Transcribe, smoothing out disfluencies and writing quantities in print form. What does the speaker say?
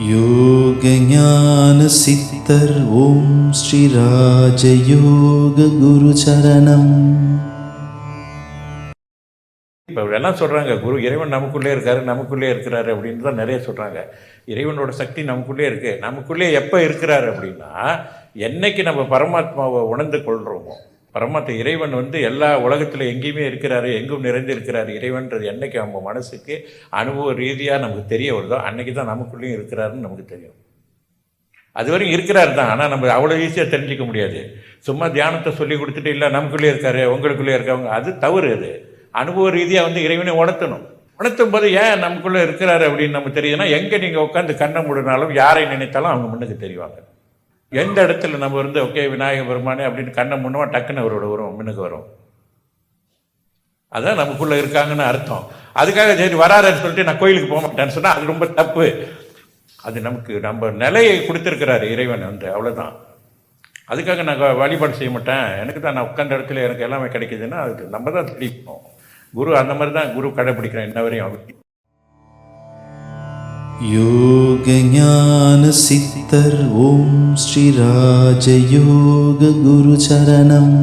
யோக ஞான சித்தர் ஓம் ஸ்ரீ ராஜயோக குரு சரணம். இப்போ எல்லாம் சொல்கிறாங்க, குரு இறைவன் நமக்குள்ளே இருக்காரு, நமக்குள்ளே இருக்கிறாரு அப்படின்னு தான் நிறைய சொல்கிறாங்க. இறைவனோட சக்தி நமக்குள்ளே இருக்குது. நமக்குள்ளே எப்போ இருக்கிறாரு அப்படின்னா, என்னைக்கு நம்ம பரமாத்மாவை உணர்ந்து கொள்கிறோமோ, பரமாத்மா இறைவன் எல்லா உலகத்தில் எங்கேயுமே இருக்கிறாரு, எங்கும் நிறைந்து இருக்கிறாரு இறைவன்றது என்னைக்கு நம்ம மனசுக்கு அனுபவ ரீதியாக நமக்கு தெரிய வருதோ, அன்னைக்கு தான் நமக்குள்ளேயும் இருக்கிறாருன்னு நமக்கு தெரியும். அது வரைக்கும் இருக்கிறாரு தான், ஆனால் நம்ம அவ்வளோ ஈஸியாக தெரிஞ்சிக்க முடியாது. சும்மா தியானத்தை சொல்லி கொடுத்துட்டு இல்லை நமக்குள்ளே இருக்காரு உங்களுக்குள்ளே இருக்கவங்க, அது தவறு. அது அனுபவ ரீதியாக இறைவனை உணர்த்தணும். உணர்த்தும் போது ஏன் நமக்குள்ளே இருக்கிறாரு அப்படின்னு நம்ம தெரியுதுன்னா, எங்கே நீங்கள் உட்காந்து கண்ணை மூடினாலும் யாரை நினைத்தாலும் அவங்க முன்னுக்கு தெரிவாங்க. எந்த இடத்துல நம்ம ஓகே விநாயக பெருமானே அப்படின்னு கண்ணை முன்னவா டக்குன்னு அவரோட வரும், முன்னுக்கு வரும். அதான் நமக்குள்ளே இருக்காங்கன்னு அர்த்தம். அதுக்காக சரி வராருன்னு சொல்லிட்டு நான் கோயிலுக்கு போக மாட்டேன்னு சொன்னால் அது ரொம்ப தப்பு. அது நமக்கு நம்ம நிலையை கொடுத்துருக்கிறாரு இறைவன் அவ்வளோதான். அதுக்காக நான் வழிபாடு செய்ய மாட்டேன், எனக்கு தான் நான் உட்காந்த இடத்துல எனக்கு எல்லாமே கிடைக்குதுன்னா அதுக்கு நம்ம தான் தெளிக்கணும். குரு அந்த மாதிரி தான் குரு கடைப்பிடிக்கிறேன் இன்ன வரையும். யோக ஞான சித்தர் ஓம் ஸ்ரீ ராஜயோக குரு சரணம்.